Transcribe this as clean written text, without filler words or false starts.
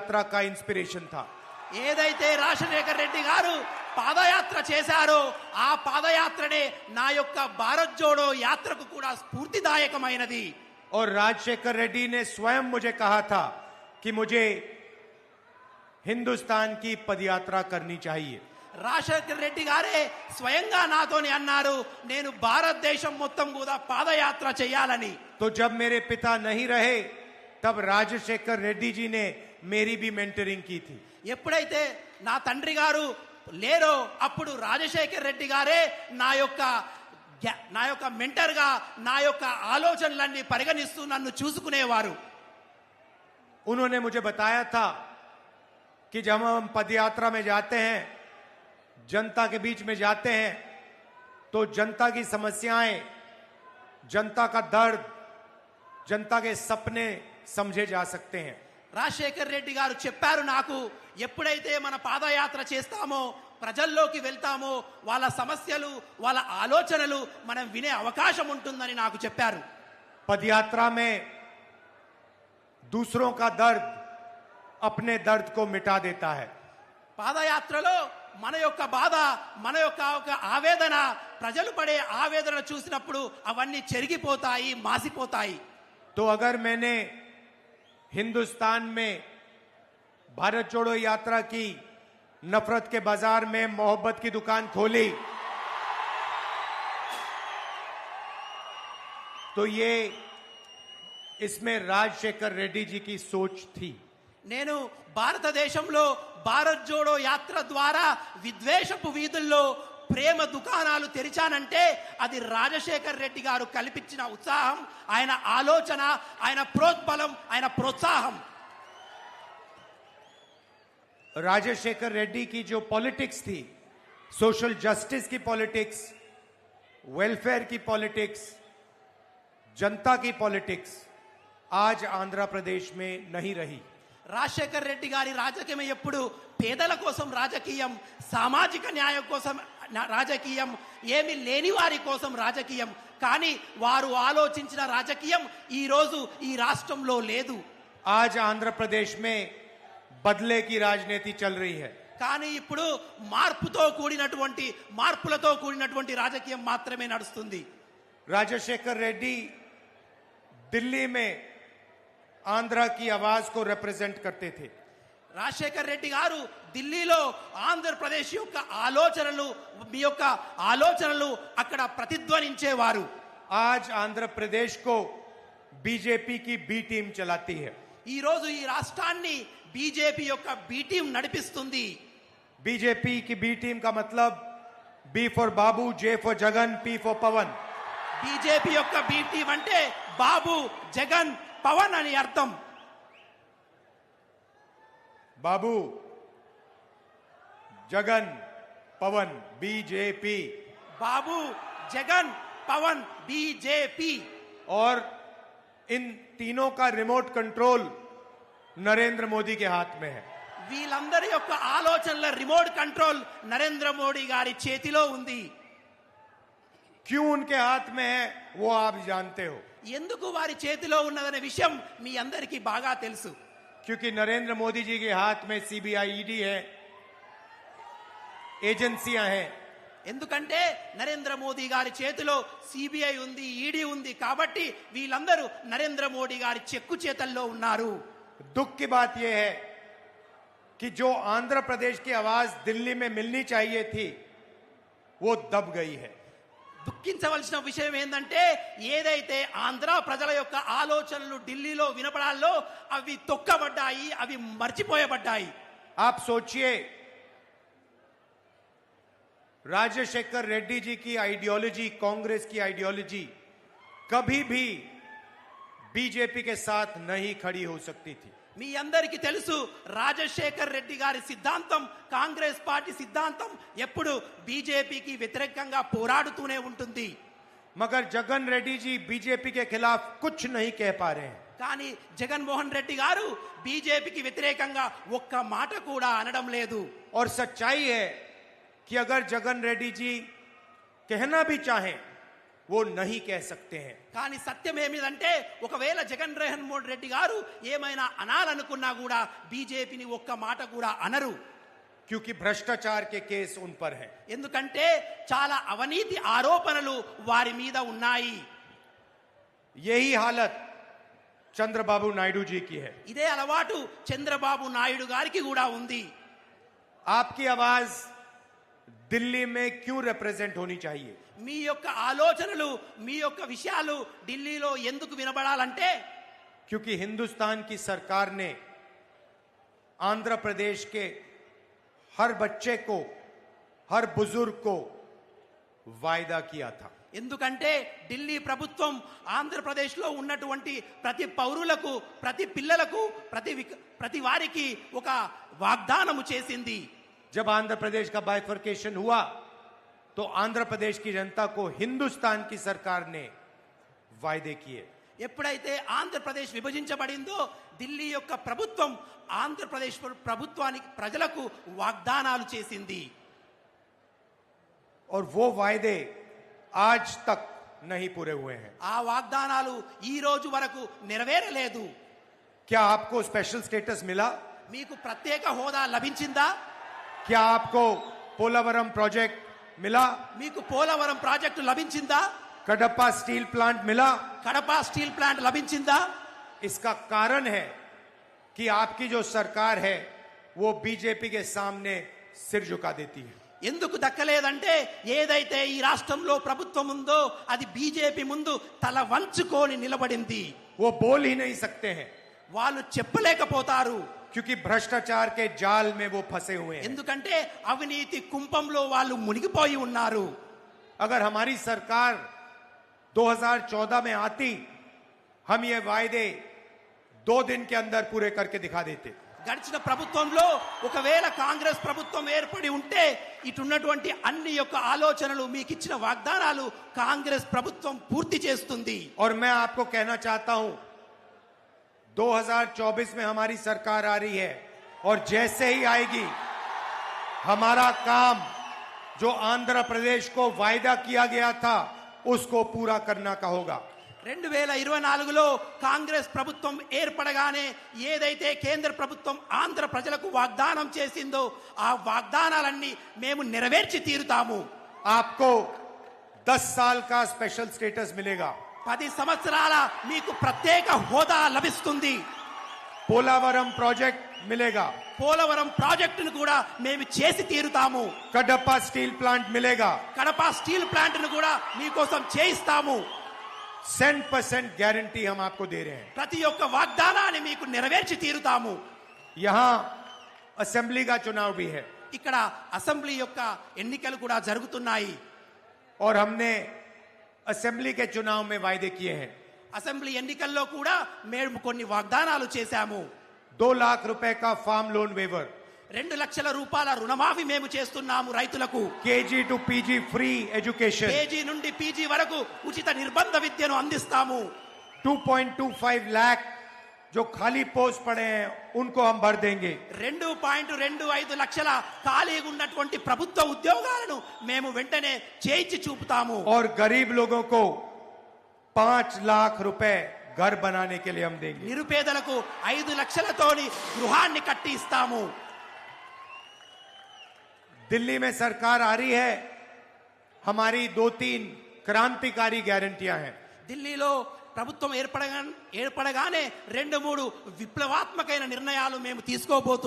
यात्रा का इंस्पिरेशन था। ఏదైతే రాజశేఖర్ రెడ్డి గారు పాదయాత్ర చేశారో ఆ పాదయాత్రనే నా యొక్క భారత్ జోడో యాత్రకు కూడా స్ఫూర్తిదాయకమైనది। और राजशेखर रेड्डी ने स्वयं मुझे कहा था कि मुझे हिंदुस्तान की पदयात्रा करनी चाहिए। రాజశేఖర్ రెడ్డి గారే స్వయంగా నాతోని అన్నారు నేను భారతదేశం మొత్తం కూడా పాదయాత్ర చేయాలని। तो जब मेरे पिता नहीं रहे तब राजशेखर रेड्डी जी ने मेरी भी मेंटरिंग की थी। ఎప్పుడైతే నా తండ్రి గారు లేరో అప్పుడు రాజశేఖర్ రెడ్డి గారే నా యొక్క మెంటర్ గా నా యొక్క ఆలోచనలన్నీ పరిగణిస్తూ నన్ను చూసుకునేవారు। उन्होंने मुझे बताया था कि जब हम पदयात्रा में जाते हैं, जनता के बीच में जाते हैं, तो जनता की समस्याएं, जनता का दर्द, जनता के सपने समझे जा सकते हैं। రాజశేఖర్ రెడ్డి గారు చెప్పారు నాకు ఎప్పుడైతే మన పాదయాత్ర చేస్తామో ప్రజల్లోకి వెళ్తామో వాళ్ళ సమస్యలు వాళ్ళ ఆలోచనలు మనం వినే అవకాశం ఉంటుందని నాకు చెప్పారు। पदयात्रा में दूसरों का दर्द अपने दर्द को मिटा देता है। పాదయాత్రలో మన యొక్క బాధ మన యొక్క ఆవేదన ప్రజలు పడే ఆవేదన చూసినప్పుడు అవన్నీ చెరిగిపోతాయి మాసిపోతాయి। तो अगर मैंने हिंदुस्तान में भारत जोड़ो यात्रा की, नफरत के बाजार में मोहब्बत की दुकान खोली, तो ये इसमें राजशेखर रेड्डी जी की सोच थी। నేను భారతదేశంలో భారత్ జోడో యాత్ర ద్వారా విద్వేషపు వీధుల్లో ప్రేమ దుకాణాలు తెరిచానంటే అది రాజశేఖర్ రెడ్డి గారు కల్పించిన ఉత్సాహం, ఆయన ఆలోచన, ఆయన ప్రోద్బలం, ఆయన ప్రోత్సాహం। राजशेखर रेड्डी की जो पॉलिटिक्स थी, सोशल जस्टिस की पॉलिटिक्स, वेलफेयर की पॉलिटिक्स, जनता की पॉलिटिक्स आज आंध्र प्रदेश में नहीं रही। రాజశేఖర్ రెడ్డి గారి రాజకీయం ఎప్పుడు పేదల కోసం రాజకీయం, సామాజిక న్యాయం కోసం రాజకీయం, ఏమి లేని వారి కోసం రాజకీయం, కానీ వారు ఆలోచించిన రాజకీయం ఈ రోజు ఈ రాష్ట్రంలో లేదు। आज आंध्र प्रदेश में बदले की राजनीति चल रही है। కానీ ఇప్పుడు మార్పులతో కూడినటువంటి రాజకీయం మాత్రమే నడుస్తుంది। राजशेखर रेड्डी दिल्ली में आंध्र की आवाज को रिप्रेजेंट करते थे। రాజశేఖర్ రెడ్డి గారు ఢిల్లీలో ఆంధ్రప్రదేశ్ యొక్క ఆలోచనలు మీ యొక్క ఆలోచనలు అక్కడ ప్రతిధ్వనించేవారు। आज आंध्र प्रदेश को बीजेपी की बी टीम चलाती है। ఈ రోజు ఈ రాష్ట్రాన్ని బీజేపీ యొక్క బి టీం నడిపిస్తుంది। बीजेपी की बी टीम का मतलब B for Babu, J for Jagan, P for Pavan. BJP యొక్క బి టీం అంటే బాబు, జగన్, పవన్ అని అర్థం। बाबू, जगन, पवन, बीजेपी। బాబు, జగన్, పవన్, బీజేపీ। और इन तीनों का रिमोट कंट्रोल नरेंद्र मोदी के हाथ में है। వీళ్ళందరి యొక్క ఆలోచనల రిమోట్ కంట్రోల్ నరేంద్ర మోడీ గారి చేతిలో ఉంది। क्यों उनके हाथ में है वो आप जानते हो। ఎందుకు వారి చేతిలో ఉన్నదనే విషయం మీ అందరికీ బాగా తెలుసు। क्योंकि नरेंद्र मोदी जी के हाथ में सीबीआई, ईडी है, एजेंसियां हैं। ఎందుకంటే నరేంద్ర మోదీ గారి చేతిలో సిబిఐ ఉంది, ఈడీ ఉంది, కాబట్టి వీళ్ళందరూ నరేంద్ర మోడీ గారి చెక్కు చేతల్లో ఉన్నారు। दुख की बात यह है कि जो आंध्र प्रदेश की आवाज दिल्ली में मिलनी चाहिए थी वो दब गई है। దుఃఖించవలసిన విషయం ఏంటంటే ఏదైతే ఆంధ్ర ప్రజల యొక్క ఆలోచనలు ఢిల్లీలో వినపడాలో అవి తొక్కబడ్డాయి, అవి మర్చిపోయబడ్డాయి। आप सोचिए, राजशेखर रेड्डी जी की आइडियोलॉजी, कांग्रेस की आइडियोलॉजी कभी भी बीजेपी के साथ नहीं खड़ी हो सकती थी। మీ అందరికీ తెలుసు రాజశేఖర్ రెడ్డి గారి సిద్ధాంతం, కాంగ్రెస్ పార్టీ సిద్ధాంతం ఎప్పుడు బీజేపీకి వ్యతిరేకంగా పోరాడుతూనే ఉంటుంది। मगर जगन रेड्डी जी बीजेपी के खिलाफ कुछ नहीं कह पा रहे हैं। కానీ జగన్మోహన్ రెడ్డి గారు బీజేపీకి వ్యతిరేకంగా ఒక్క మాట కూడా అనడం లేదు। और सच्चाई है कि अगर जगन रेड्डी जी कहना भी चाहें वो नहीं कह सकते हैं। కానీ సత్యం ఏమిటంటే ఒకవేళ జగన్మోహన్ రెడ్డి గారు ఏమైనా అనాలనుకున్నా కూడా బీజేపీని ఒక్క మాట కూడా అనరు. क्योंकि भ्रष्टाचार के केस उन पर हैं। ఎందుకంటే చాలా అవినీతి ఆరోపణలు వారి మీద ఉన్నాయి. यही हालत चंद्रबाबू नायडू जी की है। ఇదే అలవాటు చంద్రబాబు నాయుడు గారికి కూడా ఉంది. आपकी आवाज दिल्ली में क्यों रिप्रेजेंट होनी चाहिए? మీ యొక్క ఆలోచనలు మీ యొక్క విషయాలు ఢిల్లీలో ఎందుకు వినబడాలంటే क्योंकि हिंदुस्तान की सरकार ने आंध्र प्रदेश के हर बच्चे को, हर बुजुर्ग को वायदा किया था। ఎందుకంటే ఢిల్లీ ప్రభుత్వం ఆంధ్రప్రదేశ్లో ఉన్నటువంటి ప్రతి పౌరులకు, ప్రతి పిల్లలకు, ప్రతి వారికి ఒక వాగ్దానము చేసింది. जब आंध्र प्रदेश का बाइफर्केशन हुआ तो आंध्र प्रदेश की जनता को हिंदुस्तान की सरकार ने वायदे किए। ఎప్పుడైతే ఆంధ్రప్రదేశ్ విభజించబడిందో ఢిల్లీ యొక్క ప్రభుత్వం ఆంధ్రప్రదేశ్ ప్రభుత్వానికి ప్రజలకు వాగ్దానాలు చేసింది. और वो वायदे आज तक नहीं पूरे हुए हैं। ఆ వాగ్దానాలు ఈ రోజు వరకు నెరవేరలేదు. क्या आपको स्पेशल स्टेटस मिला? మీకు ప్రత్యేక హోదా లభించిందా? क्या आपको पोलावरम प्रोजेक्ट मिला? మీకు పోలవరం ప్రాజెక్టు లభించిందా? कडप्पा स्टील प्लांट मिला? కడప స్టీల్ ప్లాంట్ లభించిందా? इसका कारण है कि आपकी जो सरकार है वो बीजेपी के सामने सिर झुका देती है। ఎందుకు దక్కలేదంటే ఏదైతే ఈ రాష్ట్రంలో ప్రభుత్వం ఉందో అది బీజేపీ ముందు తల వంచుకొని నిలబడింది. वो बोल ही नहीं सकते हैं వాళ్ళు చెప్పలేకపోతారు. क्योंकि भ्रष्टाचार के जाल में वो फंसे हुए हैं। ఎందుకంటే అవినీతి కుంపంలో వాళ్ళు మునిగిపోయి ఉన్నారు. अगर हमारी सरकार 2014 में आती, हम ये वायदे 2 दिन के अंदर पूरे करके दिखा देते। గడిచిన ప్రభుత్వంలో ఒకవేళ కాంగ్రెస్ ప్రభుత్వం ఏర్పడి ఉంటే ఇటున్నటువంటి అన్ని యొక్క ఆలోచనలు మీకు ఇచ్చిన వాగ్దానాలు కాంగ్రెస్ ప్రభుత్వం పూర్తి చేస్తుంది. और मैं आपको कहना चाहता हूं 2024 में हमारी सरकार आ रही है और जैसे ही आएगी हमारा काम जो आंध्र प्रदेश को वायदा किया गया था उसको पूरा करना का होगा। 2024లో కాంగ్రెస్ ప్రభుత్వం ఏర్పడగానే ఏదైతే కేంద్ర ప్రభుత్వం ఆంధ్ర ప్రజలకు వాగ్దానం చేసిందో ఆ వాగ్దానాలన్నీ మేము నెరవేర్చి తీరుతాము. आपको 10 साल का स्पेशल स्टेटस मिलेगा। 10 సంవత్సరాల మీకు ప్రత్యేక హోదా లభిస్తుంది. पोलावरम प्रोजेक्ट मिलेगा। పోలవరం ప్రాజెక్టును కూడా మేము చేసి తీరుతాము. कडप्पा स्टील प्लांट मिलेगा। కడప స్టీల్ ప్లాంట్ ను కూడా మీకోసం చేయిస్తాము. 100% गारंटी हम आपको दे रहे हैं। ప్రతి ఒక్క వాగ్దానాన్ని మీకు నెరవేర్చి తీరుతాము. यहां असेंबली का चुनाव भी है ఇక్కడ అసెంబ్లీ యొక్క ఎన్నికలు కూడా జరుగుతున్నాయి. और हमने असेंबली के चुनाव में वायदे किए हैं। అసెంబ్లీ ఎన్నికల్లో కూడా మేము కొన్ని వాగ్దానాలు చేశాము. 2 लाख रुपए का फार्म लोन वेवर, 2 లక్షల రూపాయల రుణమాఫీ మేము చేస్తున్నాము రైతులకు. KG to PG free education, KG నుండి పీజీ వరకు ఉచిత నిర్బంధ విద్యను అందిస్తాము. 2.25 लाख जो खाली पोस्ट पड़े हैं उनको हम भर देंगे। 2.25 లక్షల ఖాళీగా ఉన్నటువంటి ప్రభుత్వ ఉద్యోగాలను మేము వెంటనే చేయించి చూపుతాము. और गरीब लोगों को 5 लाख रुपए घर बनाने के लिए हम देंगे। నిరుపేదలకు 5 లక్షలతోని గృహాన్ని కట్టి ఇస్తాము. दिल्ली में सरकार आ रही है, हमारी 2-3 क्रांतिकारी गारंटियां हैं। ఢిల్లీలో ప్రభుత్వం ఏర్పడగానే 2-3 విప్లవాత్మకమైన నిర్ణయాలు మేము తీసుకోబోతున్నాం.